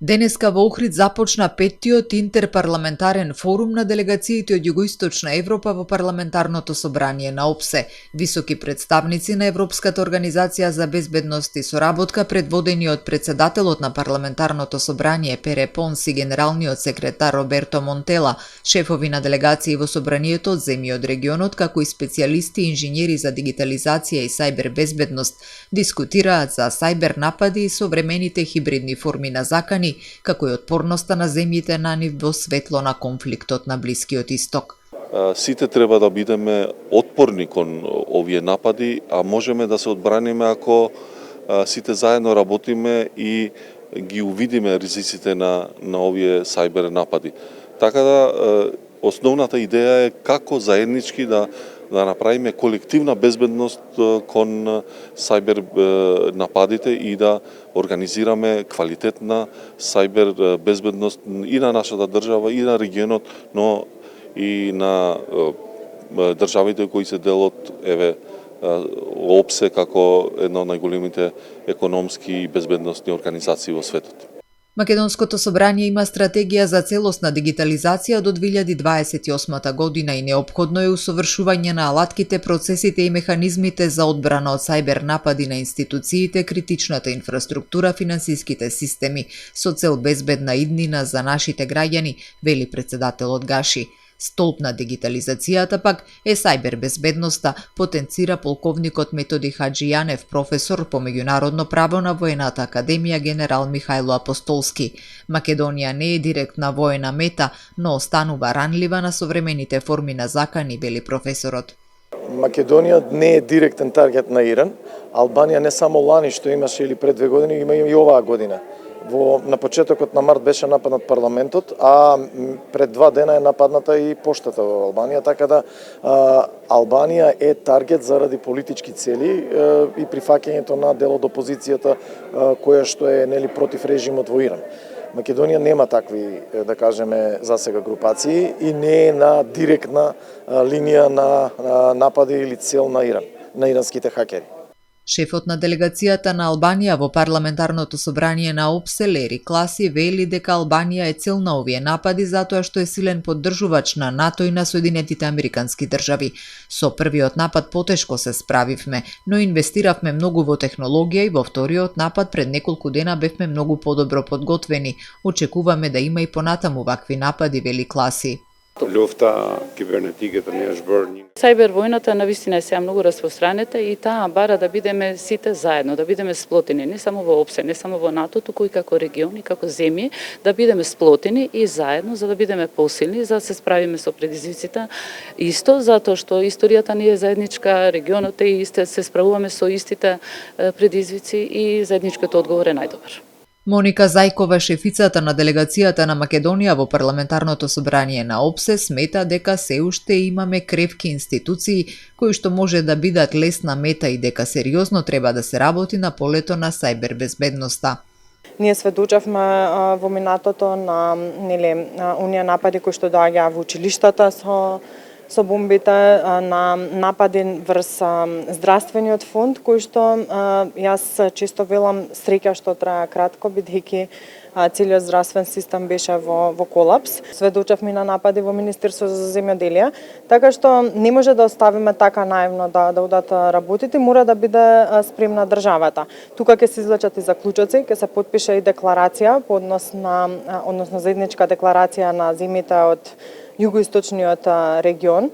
Денеска во Охрид започна петтиот интерпарламентарен форум на делегациите од Југоисточна Европа во парламентарното собрание на ОПСЕ. Високи представници на Европската организација за безбедност и соработка, предводени од председателот на парламентарното собрание Пере Понс и генералниот секретар Роберто Монтела, шефови на делегации во собранието од земји од регионот, како и специјалисти и инженери за дигитализација и сајбер безбедност, дискутираат за сајбер напади и современите хибридни форми на закани, како и отпорноста на земјите на нив во светло на конфликтот на Блискиот Исток. Сите треба да бидеме отпорни кон овие напади, а можеме да се одбраниме ако сите заедно работиме и ги увидиме ризиците на овие сајбер напади. Така да основната идеја е како заеднички да направиме колективна безбедност кон сајбер нападите и да организираме квалитетна сајбер безбедност и на нашата држава, и на регионот, но и на државите кои се дел од ОПСЕ како една од најголемите економски и безбедносни организации во светот. Македонското собрание има стратегија за целосна дигитализација до 2028 година и неопходно е усовршување на алатките, процесите и механизмите за одбрана од сајбер напади на институциите, критичната инфраструктура, финансиските системи, со цел безбедна иднина за нашите граѓани, вели председателот Гаши. Столб на дигитализацијата пак е сајбер безбедноста, потенцира полковникот Методи Хаджијанев, професор по меѓународно право на Воената академија генерал Михајло Апостолски. Македонија не е директна воена мета, но останува ранлива на современите форми на закани, вели професорот. Македонија не е директен таргет на Иран. Албанија не само лани што имаше или пред 2 години, има и оваа година. На почетокот на март беше нападнат парламентот, а пред 2 дена е нападната и поштата во Албанија, така да Албанија е таргет заради политички цели и прифаќањето на дел од опозицијата која што е против режимот во Иран. Македонија нема такви, да кажеме, засега групации и не е на директна линија на напади или цел на Иран, на иранските хакери. Шефот на делегацијата на Албанија во парламентарното собрание на ОПСЕ Лери Класи вели дека Албанија е цел на овие напади затоа што е силен поддржувач на НАТО и на Соединетите Американски држави. Со првиот напад потешко се справивме, но инвестиравме многу во технологија и во вториот напад пред неколку дена бевме многу подобро подготвени. Очекуваме да има и понатаму вакви напади, вели Класи. Сајбер војната навистина е сега многу распространета и таа бара да бидеме сите заедно, да бидеме сплотени, не само во ОПСЕ, не само во НАТО, туку и како регион и како земји, да бидеме сплотени и заедно за да бидеме посилни, за да се справиме со предизвиците. Исто затоа што историјата ни е заедничка, регионот е ист, се справуваме со истите предизвици и заедничкиот одговор е најдобар. Моника Зајкова, шефицата на делегацијата на Македонија во парламентарното собрание на ОПСЕ, смета дека се уште имаме кревки институции кои што може да бидат лесна мета и дека сериозно треба да се работи на полето на сајбер безбедноста. Ние сведочавме во минатото на оние напади кои што доаѓаа во училиштата со бомбите, на напади врз здравствениот фонд, кој што јас често велам среќа што трае кратко, бидејќи целиот здравствен систем беше во колапс. Сведочавме на напади во Министерството за земјоделие, така што не може да оставиме така наивно да одат работите, мора да биде спремна државата. Тука ќе се извлечат и заклучоци, ќе се потпише и декларација по односно заедничка декларација на земјите од југоисточниот регион,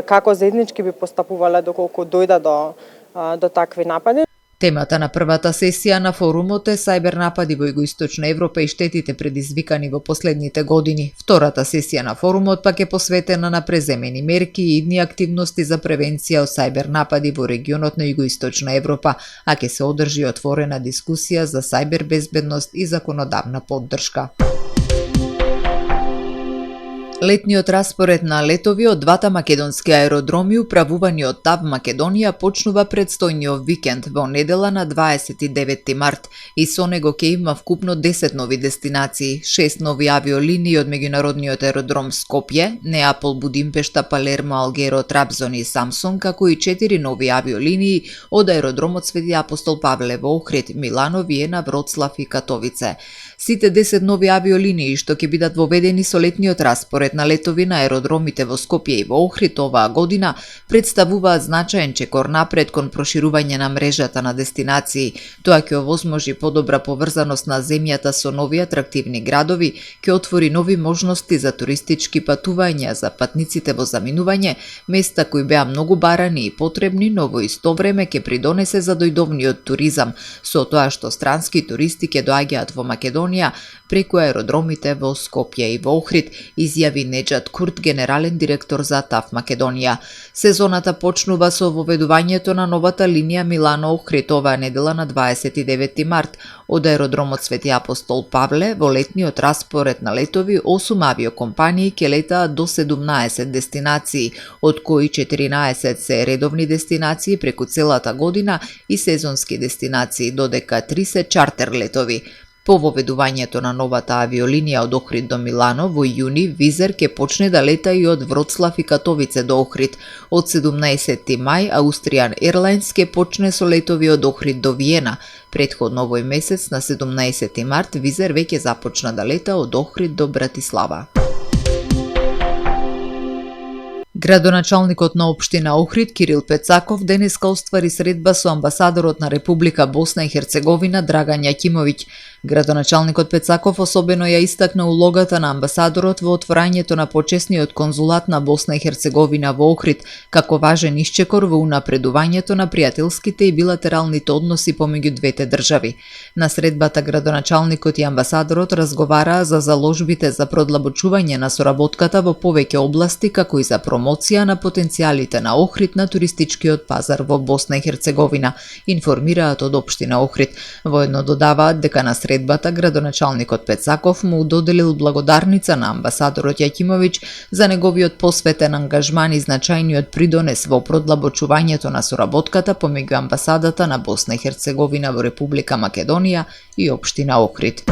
како заеднички би постапувале доколку дојда до такви напади. Темата на првата сесија на форумот е сајбер напади во Југоисточна Европа и штетите предизвикани во последните години. Втората сесија на форумот пак е посветена на преземени мерки и идни активности за превенција од сајбер напади во регионот на Југоисточна Европа, а ќе се одржи отворена дискусија за сајбер безбедност и законодавна поддршка. Летниот распоред на летови од двата македонски аеродроми управувани од ТАВ Македонија почнува предстојниот викенд во недела на 29 март и со него ќе има вкупно 10 нови дестинации, 6 нови авиолинии од меѓународниот аеродром Скопје, Неапол, Будимпешта, Палермо, Алгеро, Трабзон и Самсон, како и 4 нови авиолинии од аеродромот Свети Апостол Павле во Охрид, Милано, Виена, Вроцлав и Катовице. Сите 10 нови авиолинии што ќе бидат воведени со летниот распоред на летови на аеродромите во Скопје и во Охрид оваа година представуваат значаен чекор напред кон проширување на мрежата на дестинации. Тоа ќе овозможи подобра поврзаност на земјата со нови атрактивни градови, ќе отвори нови можности за туристички патувања за патниците во заминување, места кои беа многу барани и потребни, но во исто време ќе придонесе за дојдовниот туризам, со тоа што странски туристи ќе доаѓаат во Македонија преку аеродромите во Скопје и во Охрид, изјави Неџат Курт, генерален директор за ТАВ Македонија. Сезоната почнува со воведувањето на новата линија Милано-Охрид оваа недела на 29 март од аеродромот Свети Апостол Павле. Во летниот распоред на летови 8 авиокомпании ќе летаат до 17 дестинации, од кои 14 се редовни дестинации преку целата година и сезонски дестинации, додека 3 се чартер летови. По воведувањето на новата авиолинија од Охрид до Милано во јуни, Визер ќе почне да лета и од Вроцлав и Катовице до Охрид. Од 17 мај Austrian Airlines ќе почне со летови од Охрид до Виена. Претходно овој месец на 17 март Визер веќе започна да лета од Охрид до Братислава. Градоначалникот на општина Охрид Кирил Пецаков денеска оствари средба со амбасадорот на Република Босна и Херцеговина Драган Јакимовиќ. Градоначалникот Пецаков особено ја истакна улогата на амбасадорот во отворањето на почесниот конзулат на Босна и Херцеговина во Охрид, како важен исчекор во унапредувањето на пријателските и билатералните односи помеѓу двете држави. На средбата градоначалникот и амбасадорот разговараа за заложбите за продлабочување на соработката во повеќе области, како и за промоција на потенцијалите на Охрид на туристичкиот пазар во Босна и Херцеговина, информираат од општина Охрид. Воедно додаваат дека на средбата градоначалникот Пецаков му доделил благодарница на амбасадорот Јакимовиќ за неговиот посветен ангажман и значајниот придонес во продлабочувањето на соработката помеѓу амбасадата на Босна и Херцеговина во Република Македонија и општина Охрид.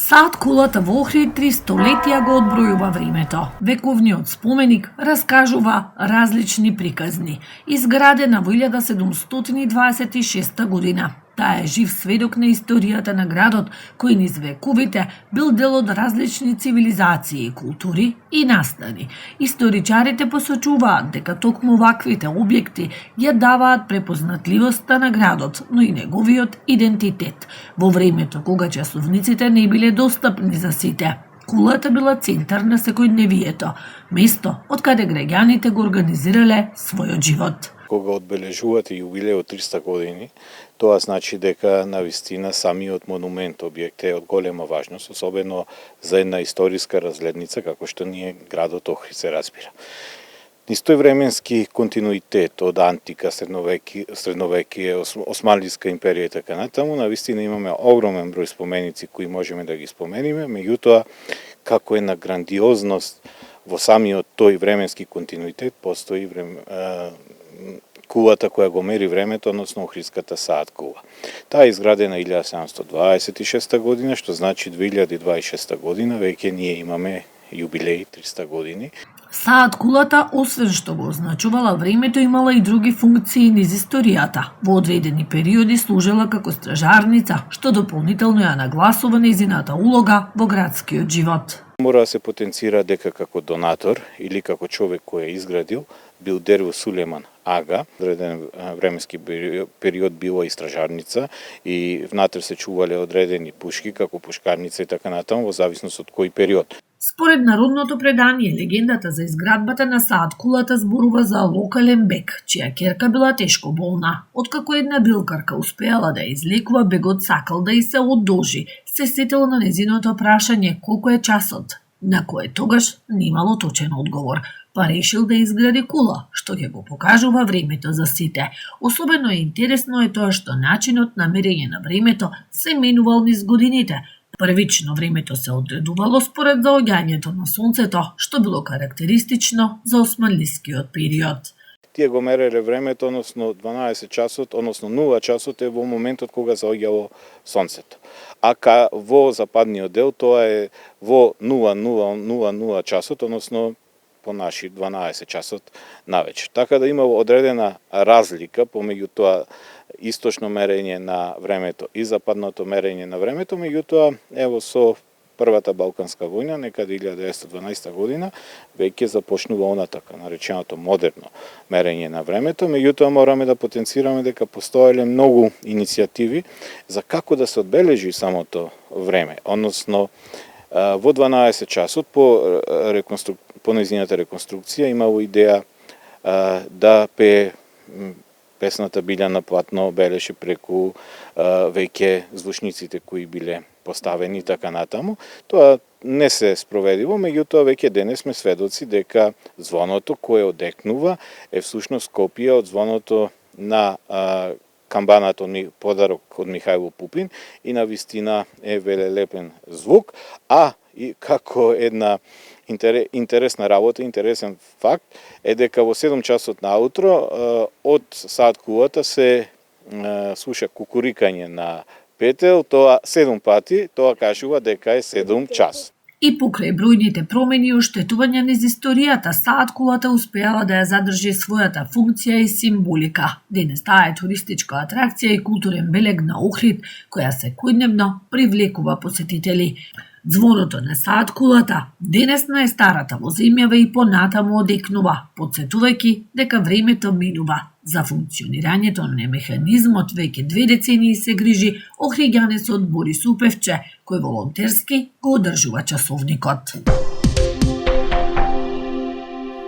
Сад кулата во Охрид 3 столетија го одбројува времето. Вековниот споменик раскажува различни приказни. Изградена во 1726 година. Таа е жив сведок на историјата на градот, кој низ вековите бил дел од различни цивилизации, култури и настани. Историчарите посочуваат дека токму ваквите објекти ја даваат препознатливоста на градот, но и неговиот идентитет. Во времето кога часовниците не биле достапни за сите, кулата била центар на секојдневието, место од каде граѓаните го организирале својот живот. Кога одбележувате јубилеот 300 години, тоа значи дека навистина самиот монумент, објект е од голема важност, особено за една историска разгледница како што ние градот Охрид се разбира. Истоевременски континуитет од антика, средновекие, Османлиска империја и така натаму, навистина имаме огромен број споменици кои можеме да ги спомениме, меѓутоа како една грандиозност во самиот тој временски континуитет постои кулата која го мери времето, односно Охридската саат кула. Таа е изградена 1726 година, што значи 2026 година веќе ние имаме јубилеј 300 години. Саат кулата, освен што го означувала времето, имала и други функции низ историјата. Во одредени периоди служела како стражарница, што дополнително ја нагласува нејзината улога во градскиот живот. Мора да се потенцира дека како донатор или како човек кој е изградил бил Дерву Сулеман Ага, одреден временски период била и стражарница и внатре се чувале одредени пушки како пушкарница и така натаму во зависност од кој период. Според народното предание, легендата за изградбата на саат кулата зборува за локален бек, чија ќерка била тешко болна. Откако една билкарка успеала да ја излекува, бегот сакал да и се одолжи. Се сетил на незиното прашање колку е часот, на кое тогаш немало точен одговор, па решил да изгради кула, што ќе го покажува времето за сите. Особено интересно е тоа што начинот на мерење на времето се менувал низ годините. Првично времето се одредувало според заоѓањето на сонцето, што било карактеристично за османлискиот период. Тие го мереле времето, односно 12 часот, односно 0 часот е во моментот кога заоѓало сонцето. А во западниот дел тоа е во 0000 часот, односно по наши 12 часот навечер. Така да имало одредена разлика помеѓу тоа источно мерење на времето и западното мерење на времето, меѓутоа ево со Првата Балканска војна, некаде 1912 година, веќе започнува она така нареченото модерно мерење на времето, меѓутоа мораме да потенцираме дека постоеле многу иницијативи за како да се одбележи самото време, односно во 12 часот по нејзината реконструкција имало идеја да песната Билјана Платно белеше преку веќе звучниците кои биле поставени така натаму. Тоа не се спроведило, меѓутоа веќе денес сме сведоци дека звоното кое одекнува е всушност копија од звоното на камбаната подарок од Михајло Пупин и на вистина е велелепен звук, а и како една интересна работа, интересен факт е дека во 7 часот наутро од сад кулата се слуша кукурикање на петел, тоа 7 пати, тоа кажува дека е 7 час. И покрај бројните промени и оштетувања низ историјата, сааткулата успеала да ја задржи својата функција и символика. Денес таа е туристичка атракција и културен белег на Охрид, која секојдневно привлекува посетители. Звоното на сааткулата денес најстарата во земјава и понатаму одекнува, потсетувајќи дека времето минува. За функционирањето на механизмот веќе 2 децении се грижи охриѓанецот Борис Упевче, кој волонтерски го одржува часовникот.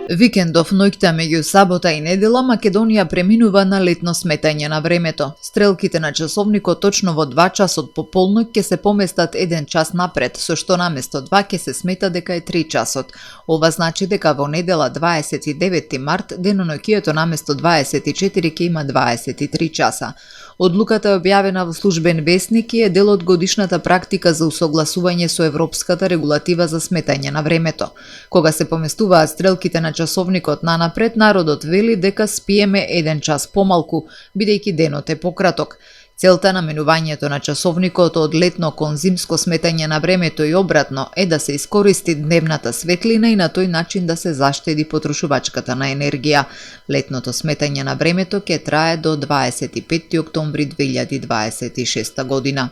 Викендов ноќта меѓу сабота и недела Македонија преминува на летно сметање на времето. Стрелките на часовникот точно во 2 часот по полноќ ќе се поместат 1 час напред, со што наместо 2 ќе се смета дека е 3 часот. Ова значи дека во недела 29 март деноноќието наместо 24 ќе има 23 часа. Одлуката е објавена во службен весник и е дел од годишната практика за усогласување со европската регулатива за сметање на времето. Кога се поместуваат стрелките на часовникот нанапред, народот вели дека спиеме 1 час помалку, бидејќи денот е пократок. Целта на менувањето на часовникот од летно кон зимско сметање на времето и обратно е да се искористи дневната светлина и на тој начин да се заштеди потрошувачката на енергија. Летното сметање на времето ќе трае до 25 октомври 2026 година.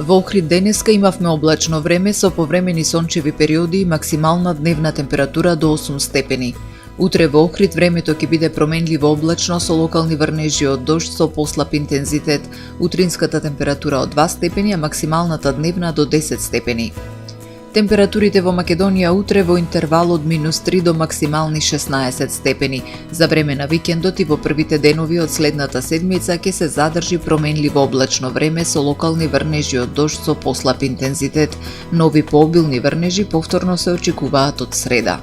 Во Охрид денеска имавме облачно време со повремени сончеви периоди и максимална дневна температура до 8 степени. Утре во Охрид времето ќе биде променливо облачно со локални врнежи од дожд со послаб интензитет. Утринската температура од 2 степени, а максималната дневна до 10 степени. Температурите во Македонија утре во интервал од -3 до максимални 16 степени. За време на викендот и во првите денови од следната седмица ќе се задржи променливо облачно време со локални врнежи од дожд со послаб интензитет. Нови пообилни врнежи повторно се очекуваат од среда.